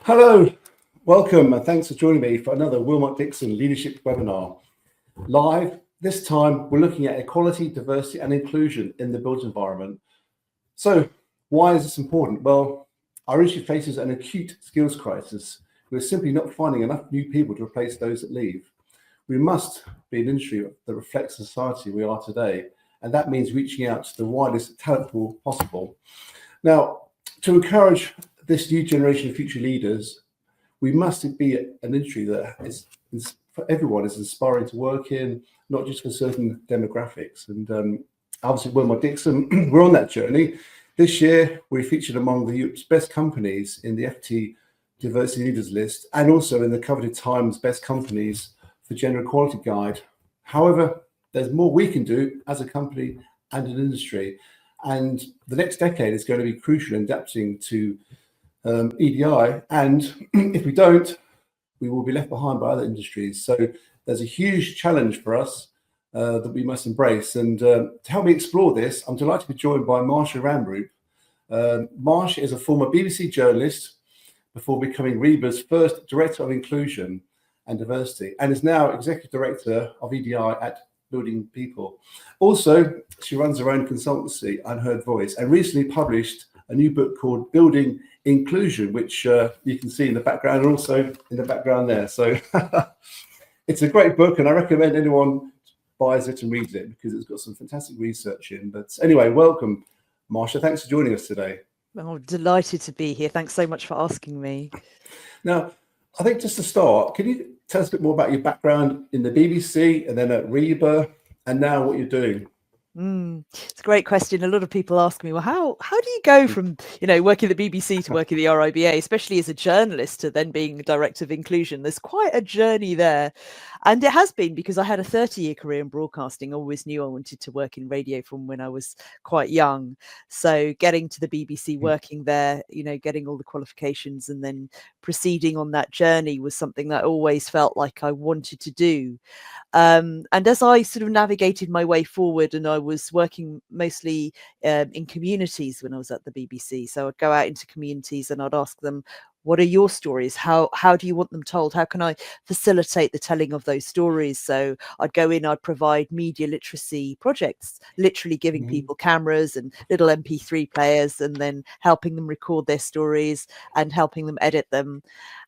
Hello, welcome, and thanks for joining me for another Willmott Dixon leadership webinar. Live, this time we're looking at equality, diversity and inclusion in the built environment. So why is this important? Well, our industry faces an acute skills crisis. We're simply not finding enough new people to replace those that leave. We must be an industry that reflects the society we are today, and that means reaching out to the widest talent pool possible. Now, to encourage this new generation of future leaders, we must be an industry that is for everyone is inspiring to work in, not just for certain demographics. And obviously, Willmott Dixon, we're on that journey. This year, we featured among the Europe's best companies in the FT Diversity Leaders list, and also in the coveted Times Best Companies for Gender Equality Guide. However, there's more we can do as a company and an industry. And the next decade is going to be crucial in adapting to EDI, and if we don't, we will be left behind by other industries. So there's a huge challenge for us that we must embrace. And to help me explore this, I'm delighted to be joined by Marsha Ramroop. Marsha is a former BBC journalist before becoming REBA's first Director of Inclusion and Diversity, and is now Executive Director of EDI at Building People. Also, she runs her own consultancy, Unheard Voice, and recently published a new book called Building Inclusion, which you can see in the background and also in the background there. So it's a great book, and I recommend anyone buys it and reads it because it's got some fantastic research in. But anyway, welcome, Marsha. Thanks for joining us today. Oh, delighted to be here. Thanks so much for asking me. Now, I think just to start, can you tell us a bit more about your background in the BBC and then at REBA and now what you're doing? It's a great question. A lot of people ask me, well, how do you go from, working at the BBC to working at the RIBA, especially as a journalist, to then being a Director of Inclusion? There's quite a journey there. And it has been because I had a 30-year career in broadcasting. I always knew I wanted to work in radio from when I was quite young. So getting to the BBC, working there, getting all the qualifications and then proceeding on that journey was something that I always felt like I wanted to do. And as I sort of navigated my way forward, and I was working mostly in communities when I was at the BBC. So I'd go out into communities and I'd ask them, what are your stories? How do you want them told? How can I facilitate the telling of those stories? So I'd go in, I'd provide media literacy projects, literally giving people cameras and little MP3 players and then helping them record their stories and helping them edit them.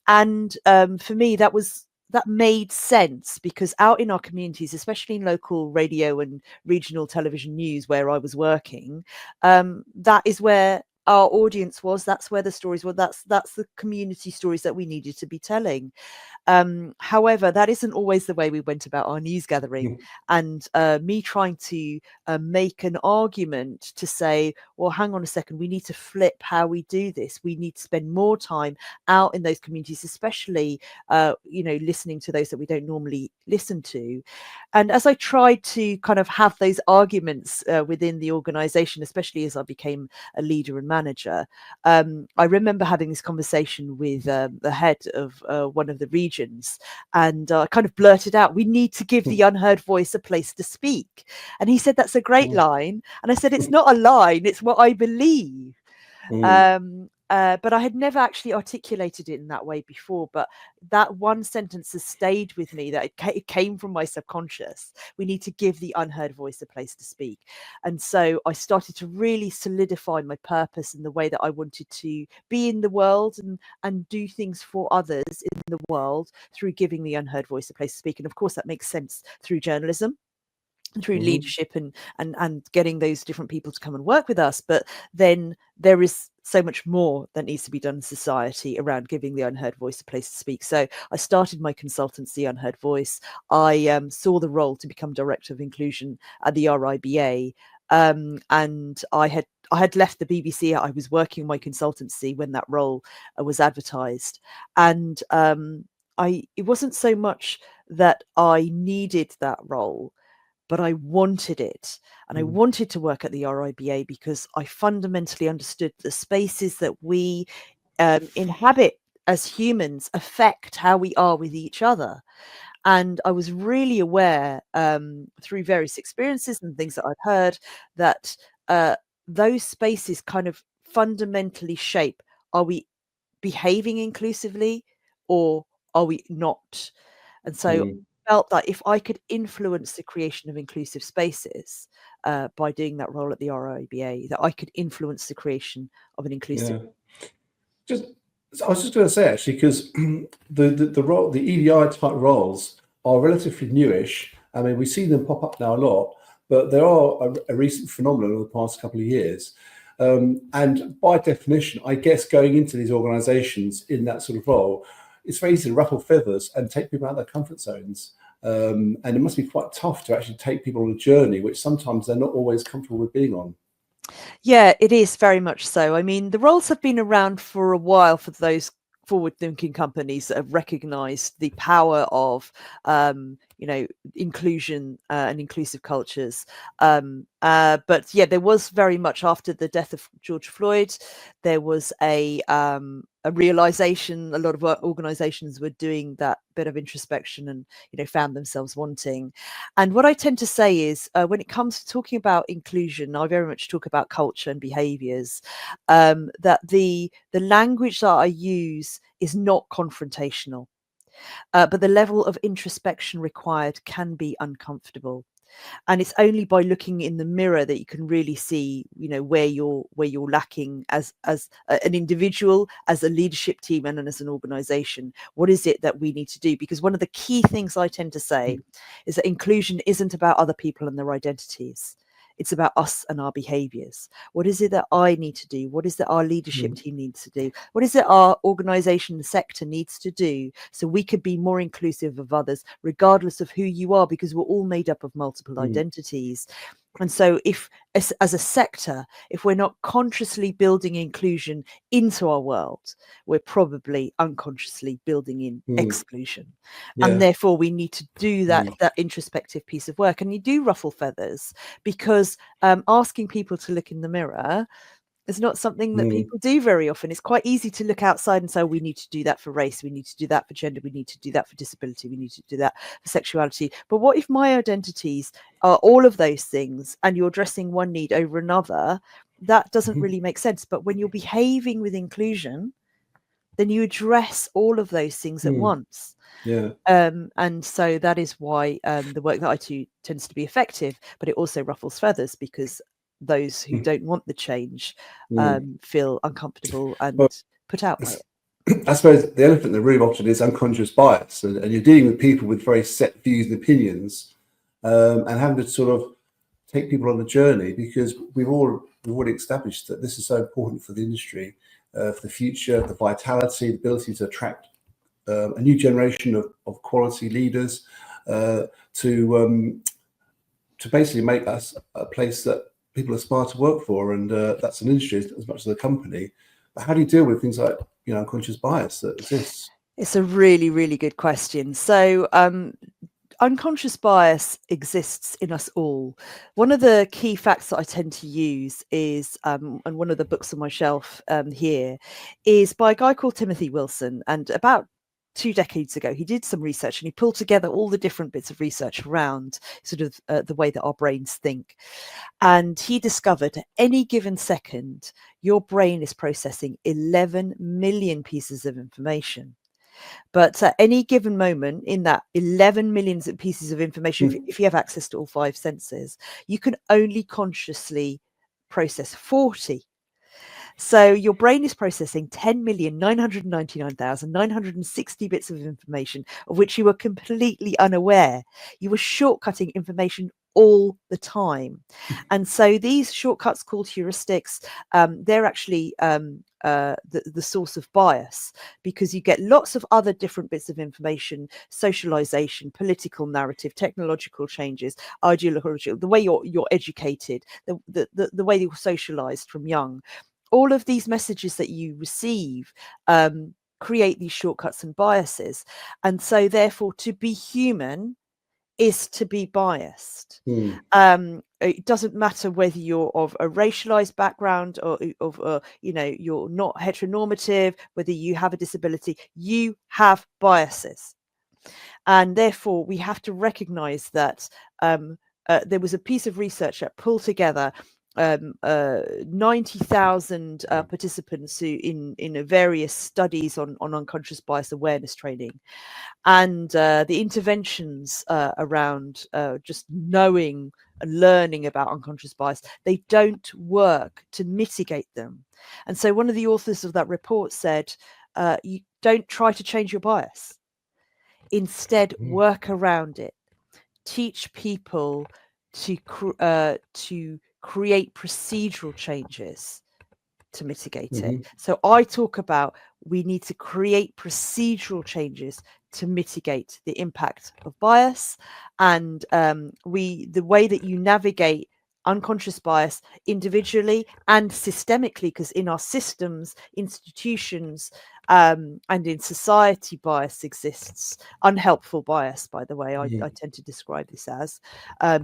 And for me, that made sense because out in our communities, especially in local radio and regional television news where I was working, that is where our audience was. That's where the stories were. That's the community stories that we needed to be telling. However, that isn't always the way we went about our news gathering. And me trying to make an argument to say, well, hang on a second, we need to flip how we do this. We need to spend more time out in those communities, especially, listening to those that we don't normally listen to. And as I tried to kind of have those arguments within the organization, especially as I became a leader and manager, I remember having this conversation with the head of one of the regions, and I kind of blurted out, we need to give the unheard voice a place to speak. And he said, that's a great line. And I said, it's not a line, it's what I believe. But I had never actually articulated it in that way before. But that one sentence has stayed with me, that it came from my subconscious. We need to give the unheard voice a place to speak. And so I started to really solidify my purpose and the way that I wanted to be in the world and do things for others in the world through giving the unheard voice a place to speak. And of course, that makes sense through journalism, through leadership and getting those different people to come and work with us. But then there is so much more that needs to be done in society around giving the unheard voice a place to speak. So I started my consultancy, Unheard Voice. I saw the role to become Director of Inclusion at the RIBA. And I had left the BBC. I was working my consultancy when that role was advertised. And it wasn't so much that I needed that role, but I wanted it. And I wanted to work at the RIBA because I fundamentally understood the spaces that we inhabit as humans affect how we are with each other. And I was really aware through various experiences and things that I'd heard that those spaces kind of fundamentally shape, are we behaving inclusively, or are we not? And so Mm. I felt that if I could influence the creation of inclusive spaces by doing that role at the RIBA, that I could influence the creation of an inclusive. Yeah. Just, I was just going to say actually, because the role, the EDI type roles are relatively newish. I mean, we see them pop up now a lot, but they are a recent phenomenon of the past couple of years. And by definition, I guess going into these organisations in that sort of role, it's very easy to ruffle feathers and take people out of their comfort zones. And it must be quite tough to actually take people on a journey, which sometimes they're not always comfortable with being on. Yeah, it is very much so. I mean, the roles have been around for a while for those forward-thinking companies that have recognized the power of inclusion and inclusive cultures. But yeah, there was very much after the death of George Floyd, there was a realization. A lot of organizations were doing that bit of introspection and found themselves wanting. And what I tend to say is when it comes to talking about inclusion, I very much talk about culture and behaviors, that the language that I use is not confrontational, but the level of introspection required can be uncomfortable. And it's only by looking in the mirror that you can really see where you're lacking as an individual, as a leadership team, and as an organization. What is it that we need to do? Because one of the key things I tend to say is that inclusion isn't about other people and their identities. It's about us and our behaviors. What is it that I need to do? What is it our leadership team needs to do? What is it our organization sector needs to do so we could be more inclusive of others, regardless of who you are, because we're all made up of multiple identities. And so if, as a sector, if we're not consciously building inclusion into our world, we're probably unconsciously building in exclusion. Yeah. And therefore we need to do that introspective piece of work. And you do ruffle feathers because asking people to look in the mirror is not something that people do very often. It's quite easy to look outside and say, we need to do that for race, we need to do that for gender, we need to do that for disability, we need to do that for sexuality. But what if my identities are all of those things and you're addressing one need over another? That doesn't really make sense. But when you're behaving with inclusion, then you address all of those things at once. Yeah. And so that is why the work that I do tends to be effective, but it also ruffles feathers because those who don't want the change feel uncomfortable and Well, put out by it. I suppose the elephant in the room often is unconscious bias, and you're dealing with people with very set views and opinions, and having to sort of take people on a journey, because we've already established that this is so important for the industry, for the future, the vitality, the ability to attract a new generation of quality leaders, to basically make us a place that people aspire to work for, and that's an industry as much as a company. But how do you deal with things like unconscious bias that exists? It's a really, really good question. So unconscious bias exists in us all. One of the key facts that I tend to use is, and one of the books on my shelf here, is by a guy called Timothy Wilson. And about 2 decades ago, he did some research and he pulled together all the different bits of research around sort of the way that our brains think. And he discovered at any given second, your brain is processing 11 million pieces of information. But at any given moment in that 11 million pieces of information, if you have access to all 5 senses, you can only consciously process 40. So your brain is processing 10,999,960 bits of information, of which you were completely unaware. You were shortcutting information all the time. And so these shortcuts called heuristics, they're actually the source of bias, because you get lots of other different bits of information: socialization, political narrative, technological changes, ideological, the way you're educated, the way you're socialized from young. All of these messages that you receive create these shortcuts and biases. And so therefore, to be human is to be biased. It doesn't matter whether you're of a racialized background or of you're not heteronormative, whether you have a disability, you have biases. And therefore we have to recognize that there was a piece of research that pulled together 90,000 participants who in various studies on unconscious bias awareness training, and the interventions around just knowing and learning about unconscious bias, they don't work to mitigate them. And so one of the authors of that report said, you don't try to change your bias, instead work around it, teach people to create procedural changes to mitigate it. So I talk about we need to create procedural changes to mitigate the impact of bias, and the way that you navigate unconscious bias individually and systemically, because in our systems, institutions, and in society, bias exists. Unhelpful bias, by the way, I tend to describe this as,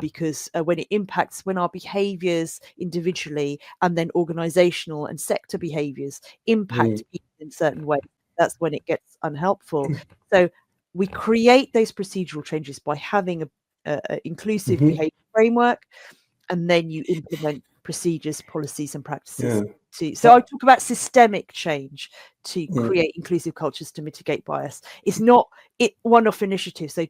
because when it impacts, when our behaviors individually and then organizational and sector behaviors impact people in certain ways, that's when it gets unhelpful. So we create those procedural changes by having a inclusive behavior framework, and then you implement procedures, policies, and practices. So I talk about systemic change to create inclusive cultures to mitigate bias. It's not one-off initiative. So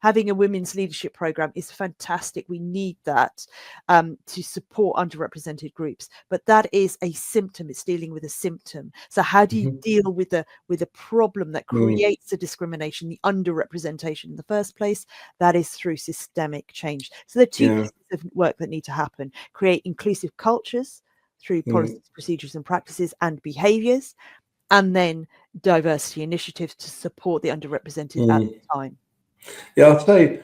having a women's leadership program is fantastic. We need that to support underrepresented groups. But that is a symptom. It's dealing with a symptom. So how do you deal with a problem that creates the discrimination, the underrepresentation in the first place? That is through systemic change. So there are two pieces of work that need to happen: create inclusive cultures through policies, procedures, and practices and behaviors, and then diversity initiatives to support the underrepresented at the time. Yeah, I'd say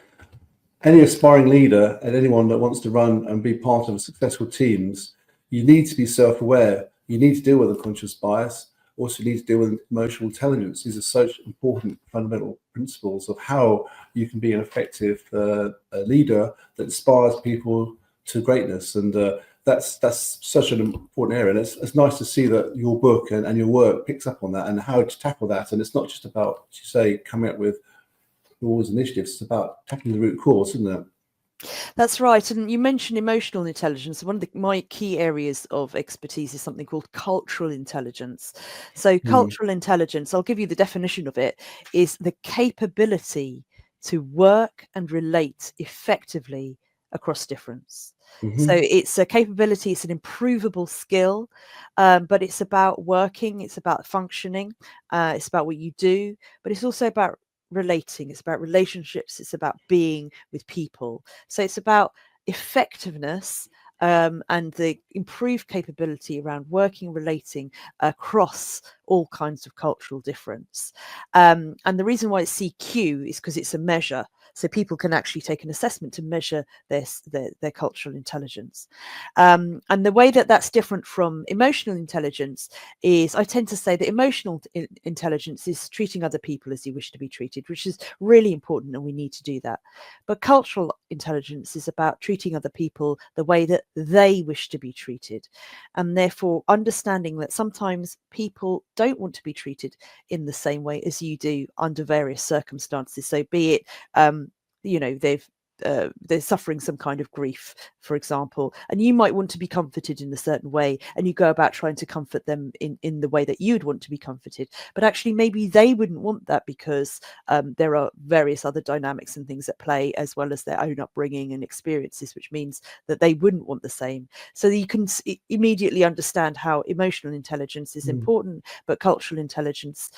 any aspiring leader and anyone that wants to run and be part of successful teams, you need to be self-aware. You need to deal with unconscious bias. Also, you need to deal with emotional intelligence. These are such important fundamental principles of how you can be an effective leader that inspires people to greatness. And that's such an important area. And it's nice to see that your book and your work picks up on that and how to tackle that. And it's not just about, as you say, coming up with rules initiatives. It's about tackling the root cause, isn't it? That's right. And you mentioned emotional intelligence. One of my key areas of expertise is something called cultural intelligence. So cultural intelligence, I'll give you the definition of it, is the capability to work and relate effectively across difference. So it's a capability, it's an improvable skill, but it's about working, it's about functioning, it's about what you do, but it's also about relating, it's about relationships, it's about being with people. So it's about effectiveness, and the improved capability around working, relating across all kinds of cultural difference. And the reason why it's CQ is because it's a measure. So people can actually take an assessment to measure their cultural intelligence. And the way that that's different from emotional intelligence is, I tend to say that emotional intelligence is treating other people as you wish to be treated, which is really important, and we need to do that. But cultural intelligence is about treating other people the way that they wish to be treated, and therefore understanding that sometimes people don't want to be treated in the same way as you do under various circumstances. So be it they're suffering some kind of grief, for example, and you might want to be comforted in a certain way, and you go about trying to comfort them in the way that you'd want to be comforted, but actually maybe they wouldn't want that, because there are various other dynamics and things at play, as well as their own upbringing and experiences, which means that they wouldn't want the same. So you can immediately understand how emotional intelligence is important, but cultural intelligence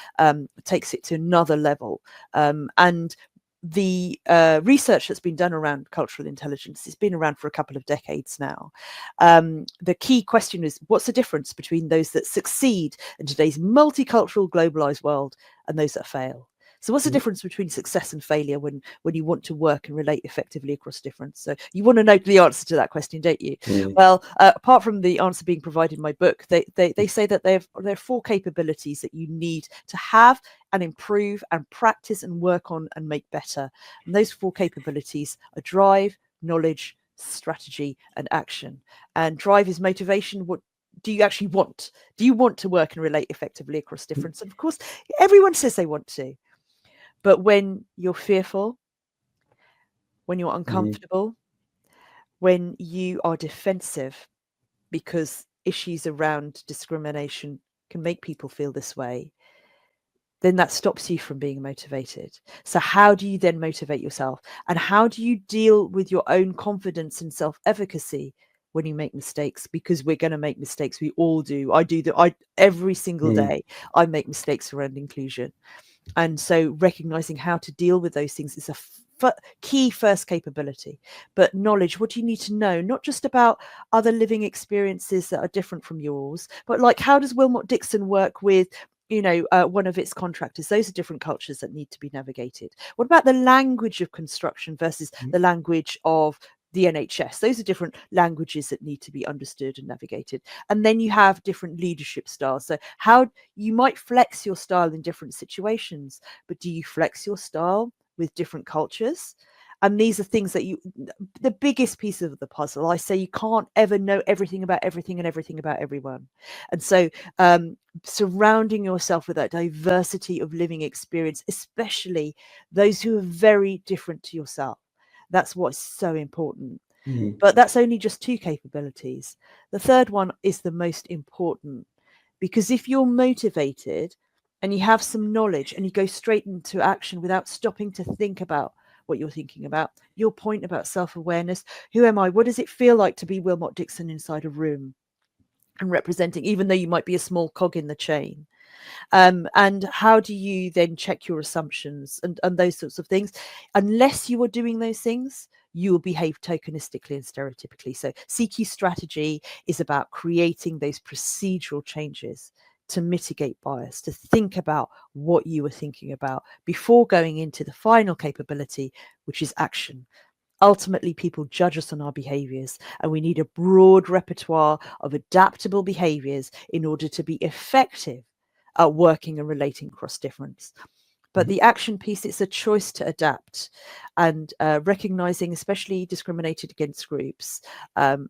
takes it to another level. And the research that's been done around cultural intelligence has been around for a couple of decades now. The key question is, what's the difference between those that succeed in today's multicultural, globalized world and those that fail? So what's the difference between success and failure when you want to work and relate effectively across difference? So you want to know the answer to that question, don't you? Well, apart from the answer being provided in my book, they say that there are 4 capabilities that you need to have and improve and practice and work on and make better. And those 4 capabilities are drive, knowledge, strategy, and action. And drive is motivation. What do you actually want? Do you want to work and relate effectively across difference? And of course, everyone says they want to. But when you're fearful, when you're uncomfortable, when you are defensive, because issues around discrimination can make people feel this way, then that stops you from being motivated. So how do you then motivate yourself? And how do you deal with your own confidence and self-efficacy when you make mistakes? Because we're going to make mistakes. We all do. I do that. Every single day I make mistakes around inclusion. And so recognizing how to deal with those things is a key first capability. But knowledge, what do you need to know? Not just about other living experiences that are different from yours, but like, how does Willmott Dixon work with one of its contractors? Those are different cultures that need to be navigated. What about the language of construction versus the language of the NHS? Those are different languages that need to be understood and navigated. And then you have different leadership styles. So how you might flex your style in different situations, but do you flex your style with different cultures? And these are things that the biggest piece of the puzzle. I say you can't ever know everything about everything and everything about everyone. And so surrounding yourself with that diversity of living experience, especially those who are very different to yourself, that's what's so important. But that's only just 2 capabilities. The third one is the most important, because if you're motivated and you have some knowledge and you go straight into action without stopping to think about what you're thinking about, your point about self-awareness, who am I? What does it feel like to be Willmott Dixon inside a room and representing, even though you might be a small cog in the chain? And how do you then check your assumptions and those sorts of things? Unless you are doing those things, you will behave tokenistically and stereotypically. So CQ strategy is about creating those procedural changes to mitigate bias, to think about what you were thinking about before going into the final capability, which is action. Ultimately, people judge us on our behaviors, and we need a broad repertoire of adaptable behaviors in order to be effective at working and relating across difference. But the action piece, it's a choice to adapt, and recognizing, especially discriminated against groups,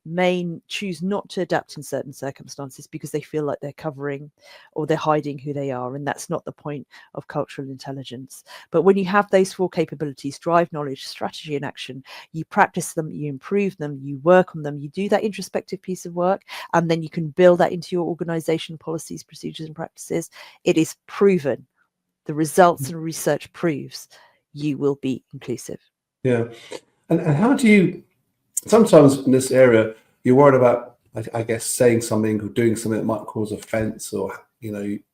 may choose not to adapt in certain circumstances because they feel like they're covering or they're hiding who they are. And that's not the point of cultural intelligence. But when you have those 4 capabilities, drive, knowledge, strategy, and action, you practice them, you improve them, you work on them, you do that introspective piece of work, and then you can build that into your organization policies, procedures, and practices. It is proven. The results and research proves you will be inclusive. Yeah. And how do you, sometimes in this area, you're worried about, I guess, saying something or doing something that might cause offense, or,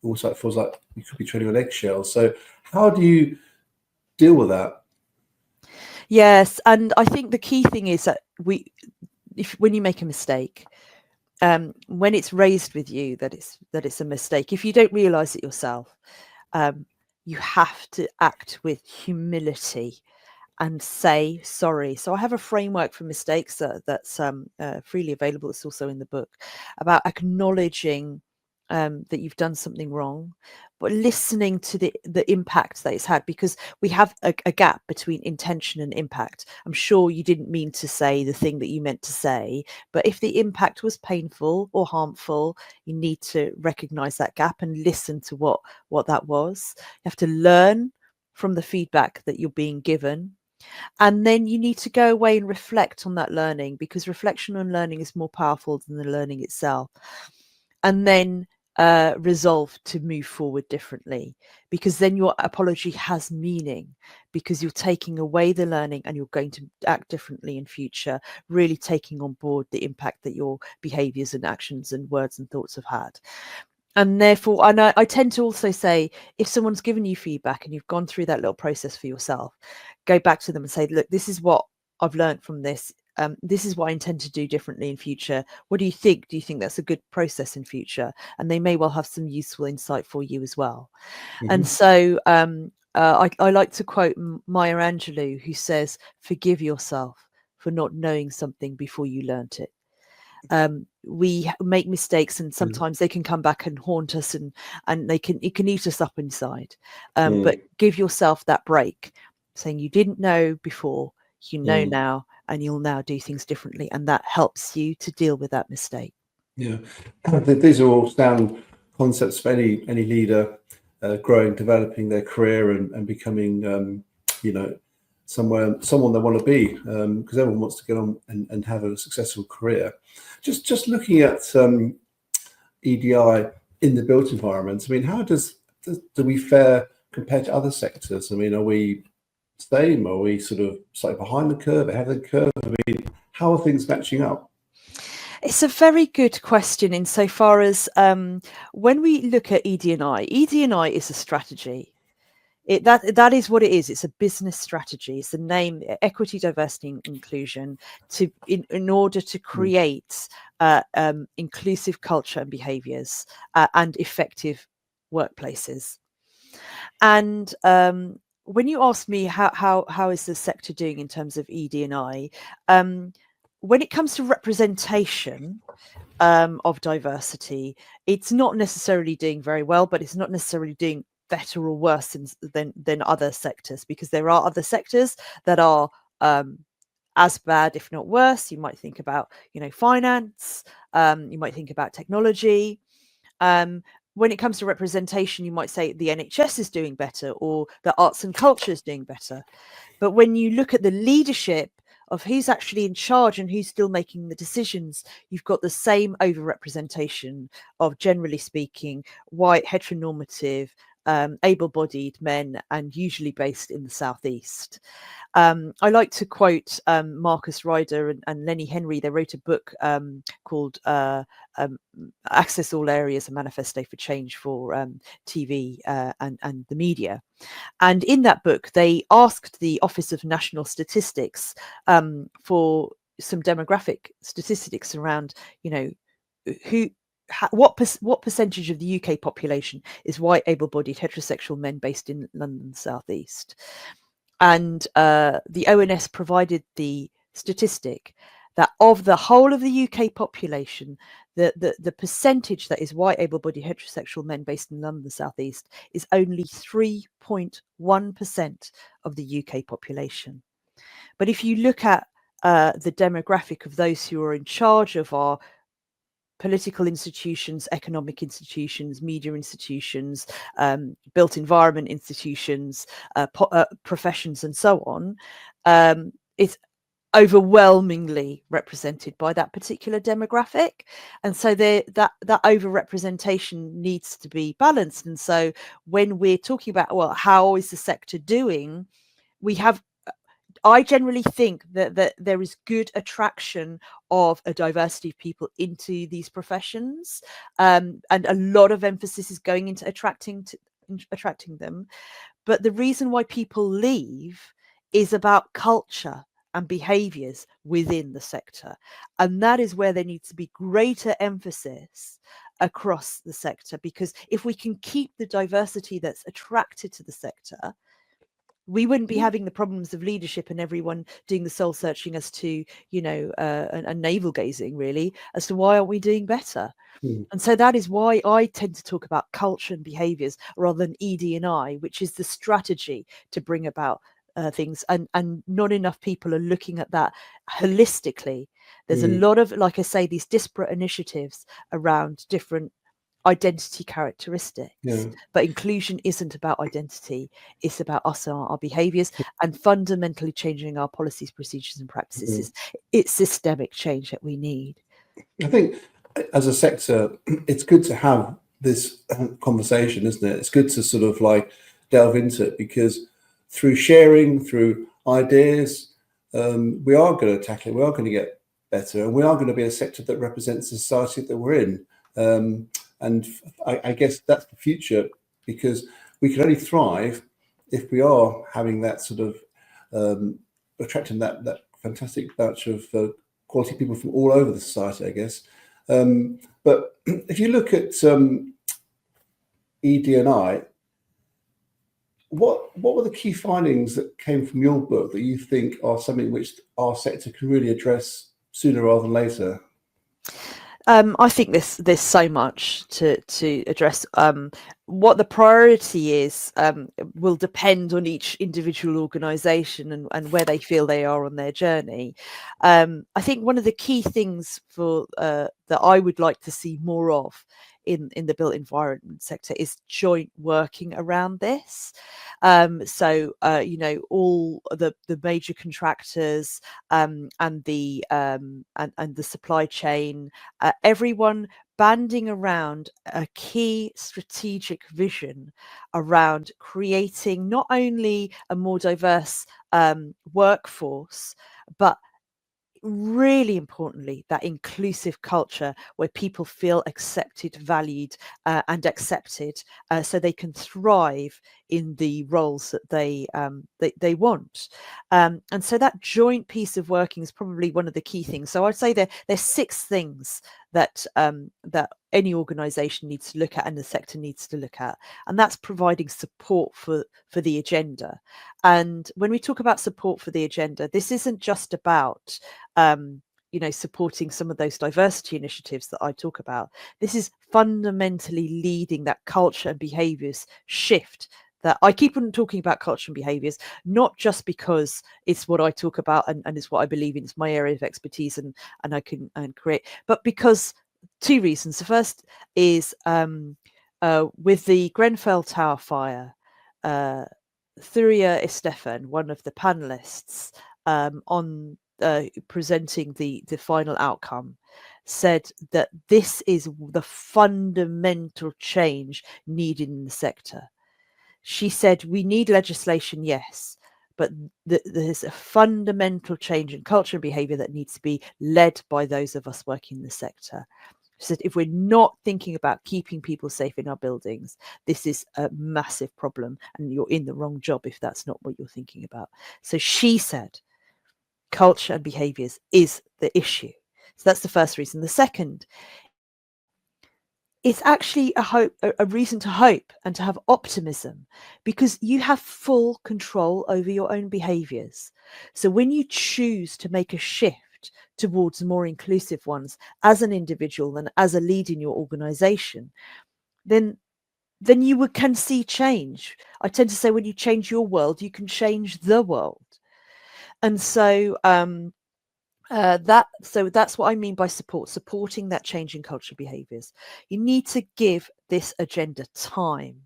also it feels like you could be treading on eggshells. So how do you deal with that? Yes. And I think the key thing is that when you make a mistake, when it's raised with you that it's a mistake, if you don't realize it yourself, you have to act with humility and say sorry. So I have a framework for mistakes that's freely available. It's also in the book, about acknowledging that you've done something wrong, but listening to the impact that it's had, because we have a gap between intention and impact. I'm sure you didn't mean to say the thing that you meant to say, but if the impact was painful or harmful, you need to recognize that gap and listen to what that was. You have to learn from the feedback that you're being given. And then you need to go away and reflect on that learning, because reflection on learning is more powerful than the learning itself. And then resolve to move forward differently, because then your apology has meaning, because you're taking away the learning and you're going to act differently in future, really taking on board the impact that your behaviors and actions and words and thoughts have had. And therefore, and I tend to also say, if someone's given you feedback and you've gone through that little process for yourself, go back to them and say, look, this is what I've learned from this. This is what I intend to do differently in future. What do you think? Do you think that's a good process in future? And they may well have some useful insight for you as well. And so I like to quote Maya Angelou, who says, forgive yourself for not knowing something before you learnt it. We make mistakes, and sometimes they can come back and haunt us, and it can eat us up inside. But give yourself that break, saying you didn't know before, you know now, and you'll now do things differently, and that helps you to deal with that mistake. Yeah, these are all sound concepts for any leader growing, developing their career and becoming, someone they want to be, because everyone wants to get on and have a successful career. Just looking at EDI in the built environment, I mean, how do we fare compared to other sectors? I mean, are we same? Are we sort of slightly behind the curve, ahead of the curve? I mean, how are things matching up? It's a very good question insofar as when we look at ED&I is a strategy. That is what it is. It's a business strategy. It's the name, equity, diversity, and inclusion, in order to create inclusive culture and behaviours and effective workplaces. And when you ask me how is the sector doing in terms of ED&I, when it comes to representation of diversity, it's not necessarily doing very well, but it's not necessarily doing better or worse than other sectors, because there are other sectors that are as bad, if not worse. You might think about, finance. You might think about technology. When it comes to representation, you might say the NHS is doing better, or the arts and culture is doing better. But when you look at the leadership of who's actually in charge and who's still making the decisions, you've got the same overrepresentation of, generally speaking, white, heteronormative, able-bodied men, and usually based in the southeast. I like to quote Marcus Ryder and Lenny Henry. They wrote a book called Access All Areas, a Manifesto for Change for TV and the media. And in that book, they asked the Office of National Statistics for some demographic statistics around, what percentage of the UK population is white, able-bodied, heterosexual men based in London South East. And the ONS provided the statistic that of the whole of the UK population, the percentage that is white, able-bodied, heterosexual men based in London South East is only 3.1% of the UK population. But if you look at the demographic of those who are in charge of our political institutions, economic institutions, media institutions, built environment institutions, professions, and so on, it's overwhelmingly represented by that particular demographic. And so that overrepresentation needs to be balanced. And so when we're talking about, well, how is the sector doing, I generally think that there is good attraction of a diversity of people into these professions, and a lot of emphasis is going into attracting them. But the reason why people leave is about culture and behaviours within the sector, and that is where there needs to be greater emphasis across the sector, because if we can keep the diversity that's attracted to the sector, we wouldn't be having the problems of leadership and everyone doing the soul searching as to, and navel gazing really as to why aren't we doing better. And so that is why I tend to talk about culture and behaviours rather than ED&I, which is the strategy to bring about things. And not enough people are looking at that holistically. There's a lot of, like I say, these disparate initiatives around different identity characteristics, but inclusion isn't about identity. It's about us and our behaviours, and fundamentally changing our policies, procedures and practices. It's systemic change that we need. I think as a sector, it's good to have this conversation, isn't it? It's good to sort of like delve into it, because through sharing, through ideas, we are going to tackle it, we are going to get better, and we are going to be a sector that represents the society that we're in. And I guess that's the future, because we can only thrive if we are having that sort of attracting that fantastic batch of quality people from all over the society, I guess. But if you look at ED&I, what were the key findings that came from your book that you think are something which our sector can really address sooner rather than later? I think there's so much to address. What the priority is will depend on each individual organisation and where they feel they are on their journey. I think one of the key things that I would like to see more of in the built environment sector is joint working around this. So all the major contractors and the supply chain, everyone banding around a key strategic vision around creating not only a more diverse workforce, but really importantly, that inclusive culture where people feel accepted, valued, and accepted, so they can thrive in the roles that they want. And so that joint piece of working is probably one of the key things. So I'd say there's 6 things that that any organization needs to look at and the sector needs to look at, and that's providing support for the agenda. And when we talk about support for the agenda, this isn't just about supporting some of those diversity initiatives that I talk about. This is fundamentally leading that culture and behaviors shift. That I keep on talking about culture and behaviors, not just because it's what I talk about and it's what I believe in, it's my area of expertise and I can create, but because 2 reasons. The first is with the Grenfell Tower fire, Thuria Estefan, one of the panelists on presenting the final outcome, said that this is the fundamental change needed in the sector. She said, we need legislation, yes, but there's a fundamental change in culture and behavior that needs to be led by those of us working in the sector. She said, if we're not thinking about keeping people safe in our buildings, this is a massive problem and you're in the wrong job if that's not what you're thinking about. So she said, culture and behaviors is the issue. So that's the first reason. The second, it's actually a reason to hope and to have optimism, because you have full control over your own behaviors. So when you choose to make a shift towards more inclusive ones as an individual and as a lead in your organization, then you can see change. I tend to say when you change your world, you can change the world. And so that's what I mean by supporting that change in culture behaviors. You need to give this agenda time,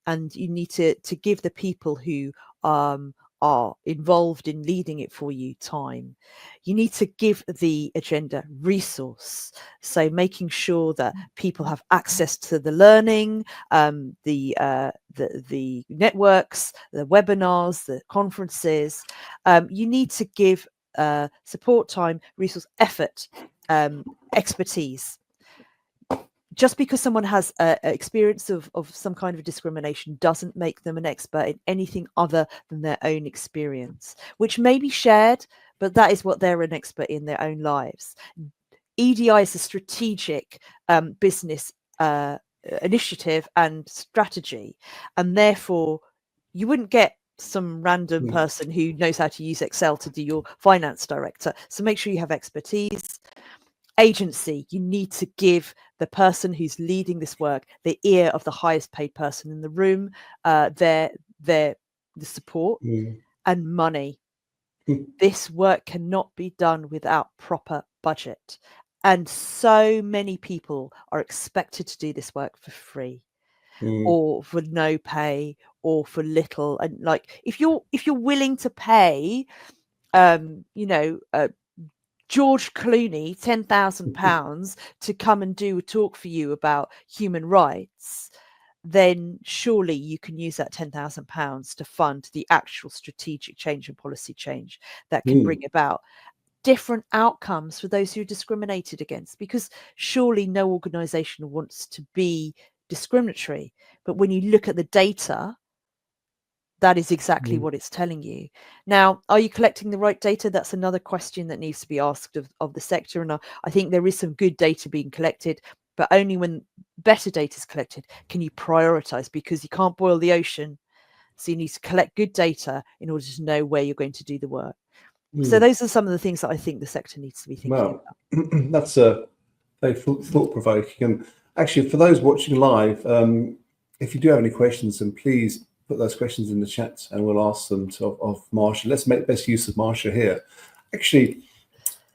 and you need to give the people who are involved in leading it for you time. You need to give the agenda resource, so making sure that people have access to the learning, the networks, the webinars, the conferences. You need to give support time, resource, effort, expertise. Just because someone has experience of some kind of discrimination doesn't make them an expert in anything other than their own experience, which may be shared, but that is what they're an expert in their own lives. EDI is a strategic business initiative and strategy, and therefore you wouldn't get some random person who knows how to use Excel to do your finance director. So make sure you have expertise. Agency, you need to give the person who's leading this work the ear of the highest paid person in the room, the support and money. This work cannot be done without proper budget, and so many people are expected to do this work for free or for no pay or for little. And like if you're willing to pay George Clooney £10,000 to come and do a talk for you about human rights, then surely you can use that £10,000 to fund the actual strategic change and policy change that can bring about different outcomes for those who are discriminated against, because surely no organization wants to be discriminatory. But when you look at the data, that is exactly what it's telling you. Now, are you collecting the right data? That's another question that needs to be asked of the sector. And I think there is some good data being collected, but only when better data is collected can you prioritize, because you can't boil the ocean. So you need to collect good data in order to know where you're going to do the work. So those are some of the things that I think the sector needs to be thinking about. That's very thought-provoking. And actually, for those watching live, if you do have any questions, then please put those questions in the chat and we'll ask them of Marsha. Let's make best use of Marsha here. Actually,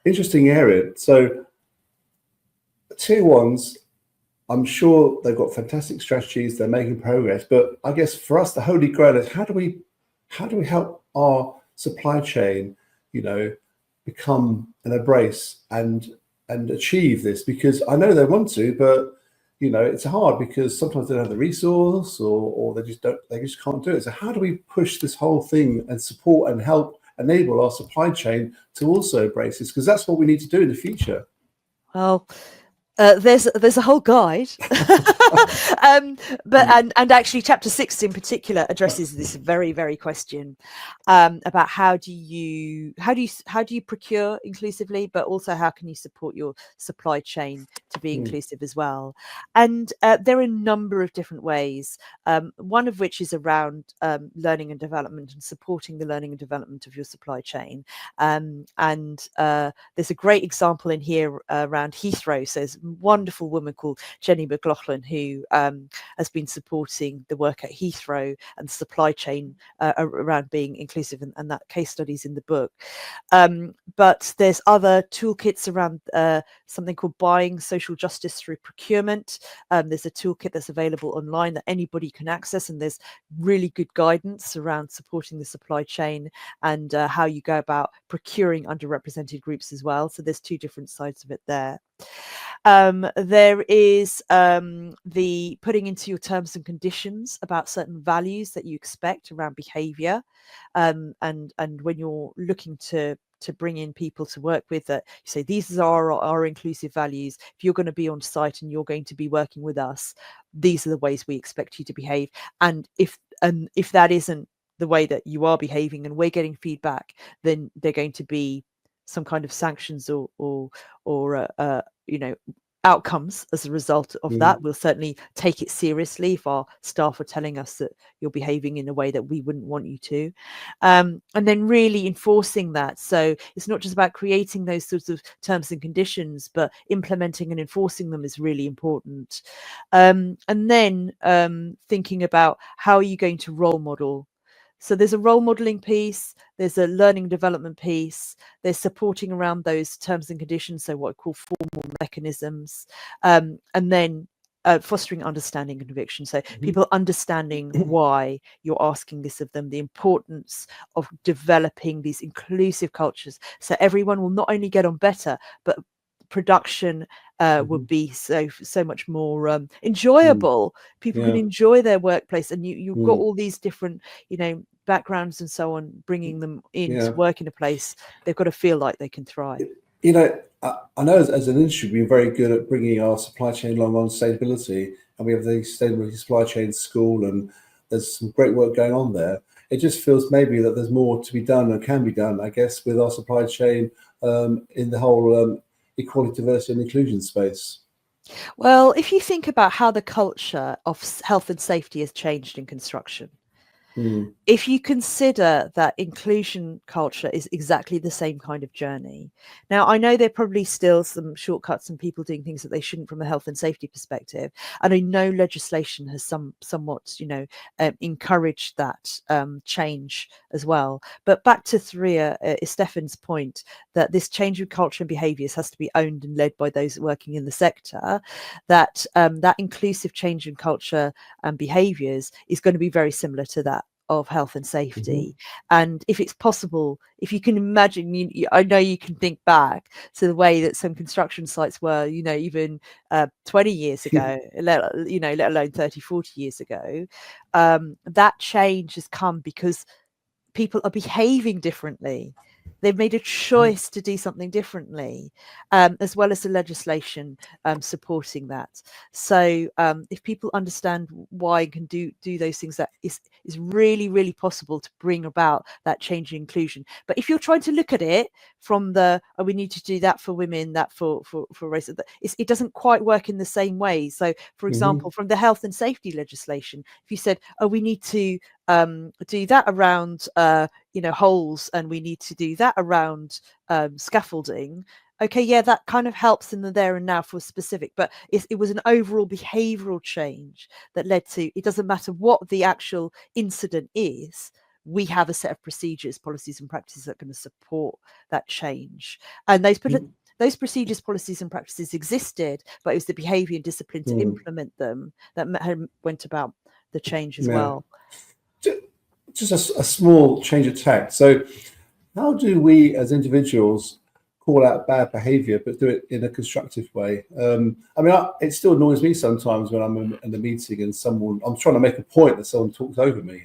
interesting area. So tier ones I'm sure they've got fantastic strategies. They're making progress, but I guess for us, the holy grail is how do we help our supply chain, become an embrace and achieve this? Because I know they want to, but it's hard because sometimes they don't have the resource or they just can't do it. So how do we push this whole thing and support and help enable our supply chain to also embrace this? Because that's what we need to do in the future. Well, there's a whole guide, but and actually chapter 6 in particular addresses this very, very question about how do you procure inclusively, but also how can you support your supply chain to be inclusive as well. And there are a number of different ways, one of which is around learning and development and supporting the learning and development of your supply chain. And there's a great example in here around Heathrow. So there's a wonderful woman called Jenny McLaughlin who has been supporting the work at Heathrow and the supply chain around being inclusive, and that case study's in the book. But there's other toolkits around something called buying social justice through procurement. There's a toolkit that's available online that anybody can access, and there's really good guidance around supporting the supply chain and how you go about procuring underrepresented groups as well. So there's two different sides of it there. There is the putting into your terms and conditions about certain values that you expect around behavior, and when you're looking to bring in people to work with, that you say these are our inclusive values. If you're going to be on site and you're going to be working with us, these are the ways we expect you to behave. And if that isn't the way that you are behaving and we're getting feedback, then they're going to be some kind of sanctions or outcomes as a result of that. We'll certainly take it seriously if our staff are telling us that you're behaving in a way that we wouldn't want you to, and then really enforcing that. So it's not just about creating those sorts of terms and conditions, but implementing and enforcing them is really important. And then thinking about how are you going to role model. So there's a role modeling piece, there's a learning and development piece, there's supporting around those terms and conditions, so what I call formal mechanisms, and then fostering understanding and conviction. So people understanding why you're asking this of them, the importance of developing these inclusive cultures. So everyone will not only get on better, but production would be so much more enjoyable. People can enjoy their workplace, and you've got all these different backgrounds and so on, bringing them in to work in a place. They've got to feel like they can thrive. I know as an industry we're very good at bringing our supply chain along on sustainability, and we have the Sustainability Supply Chain School, and there's some great work going on there. It just feels maybe that there's more to be done and can be done, I guess, with our supply chain in the whole equality, diversity and inclusion space. Well, if you think about how the culture of health and safety has changed in construction, if you consider that inclusion culture is exactly the same kind of journey. Now, I know there are probably still some shortcuts and people doing things that they shouldn't from a health and safety perspective. And I know legislation has somewhat, encouraged that change as well. But back to Stefan's point that this change in culture and behaviours has to be owned and led by those working in the sector, that that inclusive change in culture and behaviours is going to be very similar to that of health and safety. And if it's possible, if you can imagine, I know you can think back to the way that some construction sites were, even 20 years ago, let alone 30, 40 years ago, that change has come because people are behaving differently. They've made a choice to do something differently, as well as the legislation supporting that. So if people understand why and can do those things, that is really, really possible to bring about that change in inclusion. But if you're trying to look at it from we need to do that for women, that for race, it doesn't quite work in the same way. So, for example, from the health and safety legislation, if you said, we need to do that around holes, and we need to do that around scaffolding. Okay, yeah, that kind of helps in the there and now for specific, but it was an overall behavioural change that led to, it doesn't matter what the actual incident is, we have a set of procedures, policies and practices that are going to support that change. And those procedures, policies and practices existed, but it was the behaviour and discipline to implement them that went about the change as well. Just a small change of tact. So how do we as individuals call out bad behavior, but do it in a constructive way? I mean, it still annoys me sometimes when I'm in a meeting and I'm trying to make a point that someone talks over me,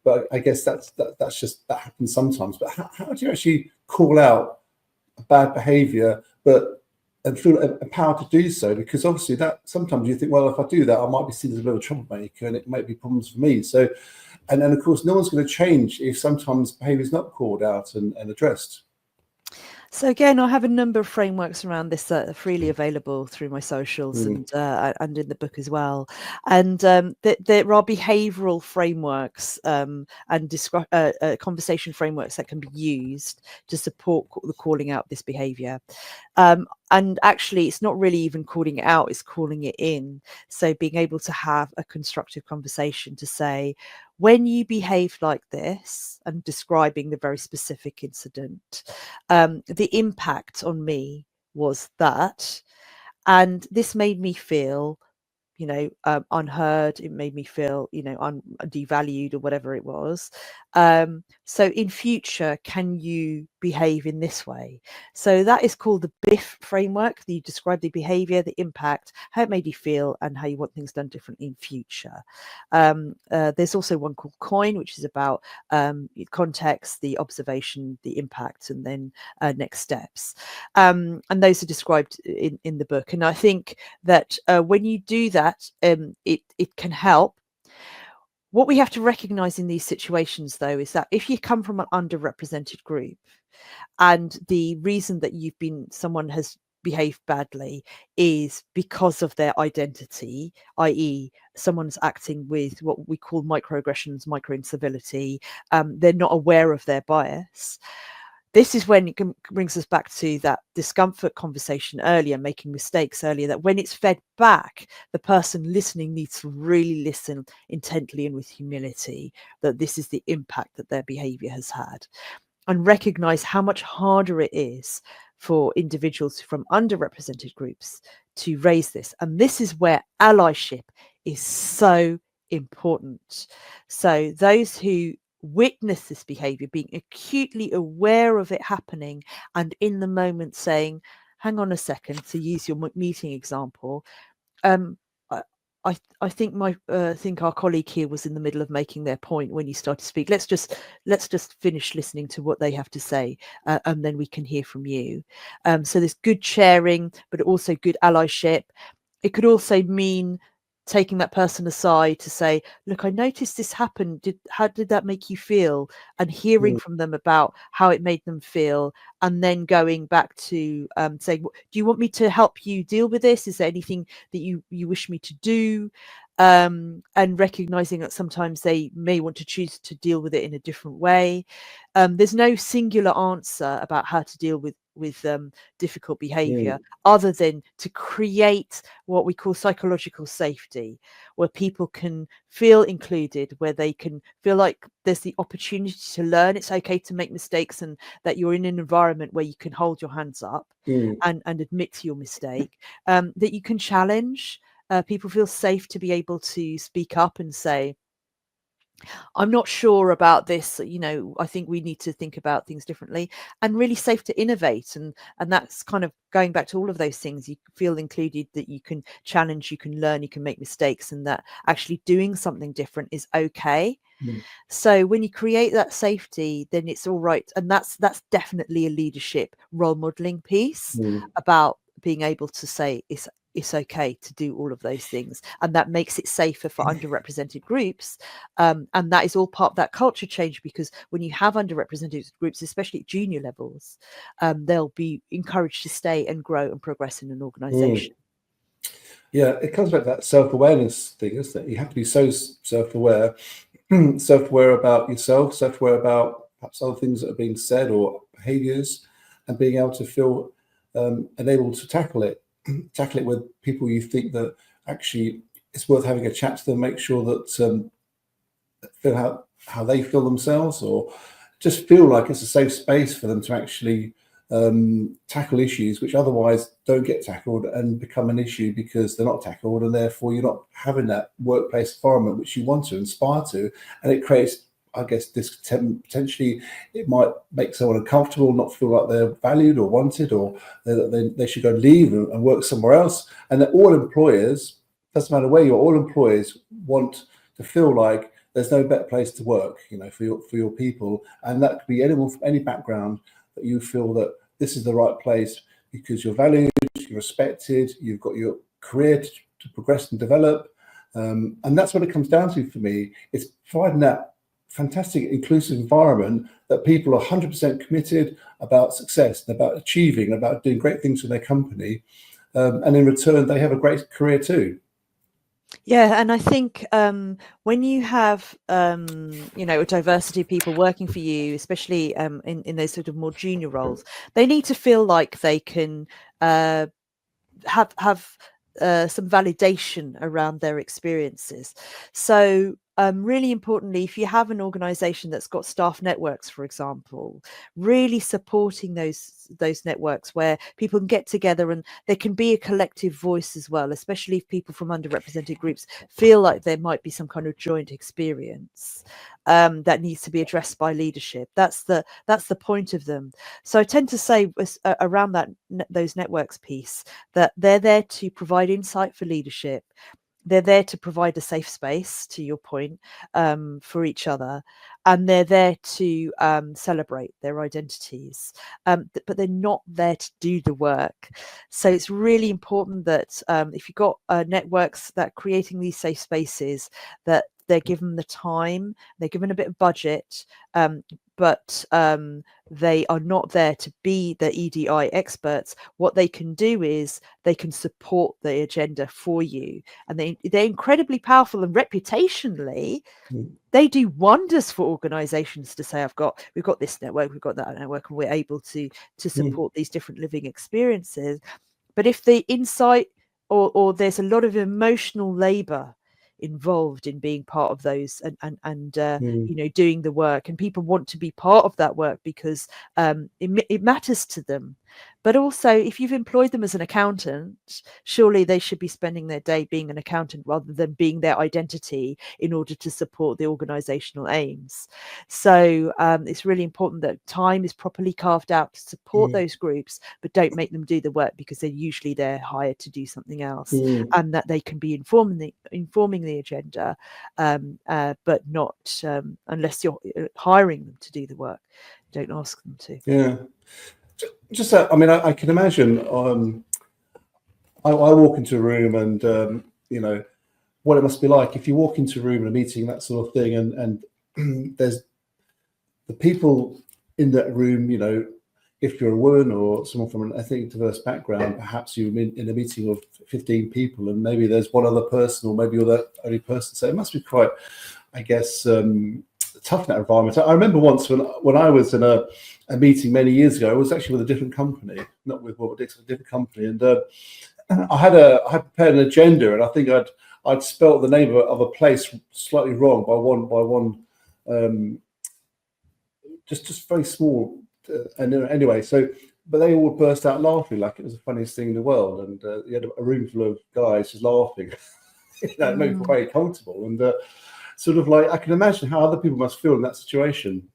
but I guess that happens sometimes. But how do you actually call out bad behavior, and feel empowered to do so? Because obviously that sometimes you think, well, if I do that, I might be seen as a bit of a troublemaker and it might be problems for me. So, and then of course, no one's going to change if sometimes behavior is not called out and addressed. So again, I have a number of frameworks around this that are freely available through my socials and in the book as well. And there are behavioural frameworks and conversation frameworks that can be used to support the calling out this behaviour. And actually, it's not really even calling it out; it's calling it in. So being able to have a constructive conversation to say, when you behave like this, and describing the very specific incident, the impact on me was that, and this made me feel, unheard. It made me feel, devalued or whatever it was. So in future, can you behave in this way? So that is called the BIF framework. You describe the behavior, the impact, how it made you feel, and how you want things done differently in future. There's also one called COIN, which is about context, the observation, the impact, and then next steps. And those are described in the book. And I think that when you do that, it can help. What we have to recognize in these situations, though, is that if you come from an underrepresented group and the reason that someone has behaved badly is because of their identity, i.e. someone's acting with what we call microaggressions, microincivility, they're not aware of their bias. This is when it brings us back to that discomfort conversation earlier, making mistakes earlier, that when it's fed back, the person listening needs to really listen intently and with humility, that this is the impact that their behavior has had, and recognize how much harder it is for individuals from underrepresented groups to raise this. And this is where allyship is so important. So those who witness this behavior, being acutely aware of it happening, and in the moment saying, hang on a second, to use your meeting example, I think our colleague here was in the middle of making their point when you started to speak. Let's just finish listening to what they have to say, and then we can hear from you. So there's good sharing, but also good allyship. It could also mean taking that person aside to say, look, I noticed this happened. How did that make you feel? And hearing from them about how it made them feel, and then going back to saying, do you want me to help you deal with this? Is there anything that you wish me to do? And recognizing that sometimes they may want to choose to deal with it in a different way. There's no singular answer about how to deal with difficult behavior, other than to create what we call psychological safety, where people can feel included, where they can feel like there's the opportunity to learn. It's okay to make mistakes, and that you're in an environment where you can hold your hands up and admit to your mistake, that you can challenge. People feel safe to be able to speak up and say, I'm not sure about this, I think we need to think about things differently, and really safe to innovate. And that's kind of going back to all of those things. You feel included, that you can challenge, you can learn, you can make mistakes, and that actually doing something different is okay. So when you create that safety, then it's all right. And that's definitely a leadership role modeling piece about being able to say it's okay to do all of those things, and that makes it safer for underrepresented groups, and that is all part of that culture change, because when you have underrepresented groups, especially at junior levels, they'll be encouraged to stay and grow and progress in an organization. Yeah, it comes back to that self-awareness thing, isn't it? You have to be so self-aware about yourself, self-aware about perhaps other things that are being said or behaviors, and being able to feel and able to tackle it with people you think that actually it's worth having a chat to them, make sure that feel how they feel themselves, or just feel like it's a safe space for them to actually tackle issues which otherwise don't get tackled and become an issue because they're not tackled, and therefore you're not having that workplace environment which you want to inspire to, and it creates, I guess, potentially it might make someone uncomfortable, not feel like they're valued or wanted, or they should go leave and work somewhere else. And that all employers, doesn't matter where you're, all employers want to feel like there's no better place to work, for your people, and that could be anyone from any background, that you feel that this is the right place because you're valued, you're respected, you've got your career to progress and develop, and that's what it comes down to for me. It's providing that fantastic inclusive environment that people are 100% committed about success and about achieving, about doing great things for their company, and in return they have a great career too. Yeah, and I think when you have a diversity of people working for you, especially in those sort of more junior roles, they need to feel like they can have some validation around their experiences. So really importantly, if you have an organization that's got staff networks, for example, really supporting those networks where people can get together and there can be a collective voice as well, especially if people from underrepresented groups feel like there might be some kind of joint experience that needs to be addressed by leadership. That's the point of them. So I tend to say around those networks piece, that they're there to provide insight for leadership. They're there to provide a safe space, to your point, for each other, and they're there to celebrate their identities. But they're not there to do the work. So it's really important that if you've got networks that are creating these safe spaces, that they're given the time, they're given a bit of budget, but they are not there to be the EDI experts. What they can do is they can support the agenda for you, and they're incredibly powerful, and reputationally they do wonders for organizations to say, we've got this network, we've got that network, and we're able to support these different living experiences. But if the insight or there's a lot of emotional labor involved in being part of those and doing the work, and people want to be part of that work because it matters to them. But also, if you've employed them as an accountant, surely they should be spending their day being an accountant rather than being their identity in order to support the organizational aims. So it's really important that time is properly carved out to support those groups, but don't make them do the work, because they're usually hired to do something else, and that they can be informing the agenda, but not unless you're hiring them to do the work. Don't ask them to. Yeah. Just I mean, I can imagine. I walk into a room, and what it must be like if you walk into a room in a meeting, that sort of thing, and there's the people in that room. If you're a woman or someone from an ethnically diverse background, perhaps you're in a meeting of 15 people, and maybe there's one other person, or maybe you're the only person. So it must be quite, I guess, tough in that environment. I remember once when I was in a meeting many years ago. I was actually with a different company, not with Willmott Dixon, a different company, and I had prepared an agenda, and I think I'd spelt the name of a place slightly wrong by one, just very small. And anyway, but they all burst out laughing like it was the funniest thing in the world, and you had a room full of guys just laughing. That made me feel very comfortable, and sort of like I can imagine how other people must feel in that situation.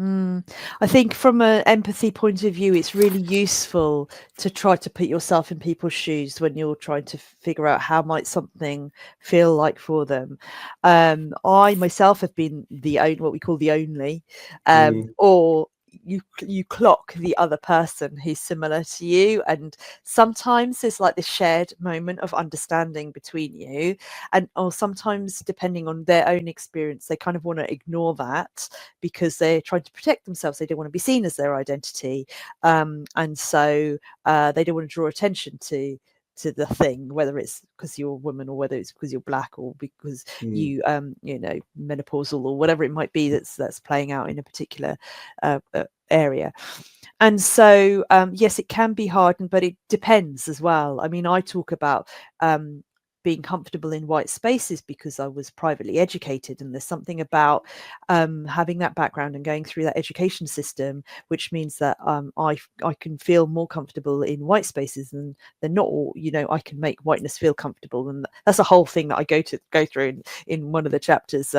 I think from an empathy point of view, it's really useful to try to put yourself in people's shoes when you're trying to figure out how might something feel like for them. I myself have been what we call the only, or you clock the other person who's similar to you, and sometimes there's like this shared moment of understanding between you, or sometimes, depending on their own experience, they kind of want to ignore that because they're trying to protect themselves. They don't want to be seen as their identity, and so they don't want to draw attention to the thing, whether it's because you're a woman, or whether it's because you're black, or because you menopausal, or whatever it might be that's playing out in a particular area. And so yes, it can be hard, but it depends as well. I mean, I talk about being comfortable in white spaces because I was privately educated, and there's something about having that background and going through that education system, which means that I can feel more comfortable in white spaces, and they're not all, I can make whiteness feel comfortable, and that's a whole thing that I go through in one of the chapters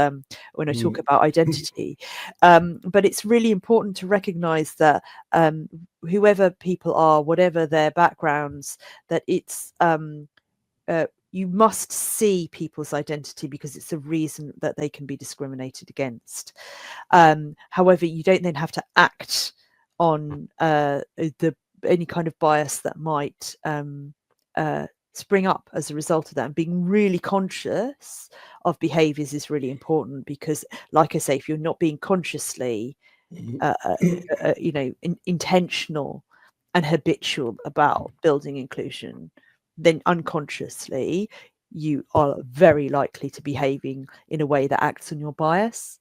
when I talk about identity. But it's really important to recognize that whoever people are, whatever their backgrounds, that it's you must see people's identity because it's a reason that they can be discriminated against. However, you don't then have to act on any kind of bias that might spring up as a result of that. And being really conscious of behaviours is really important because, like I say, if you're not being consciously intentional and habitual about building inclusion, then unconsciously you are very likely to behaving in a way that acts on your bias.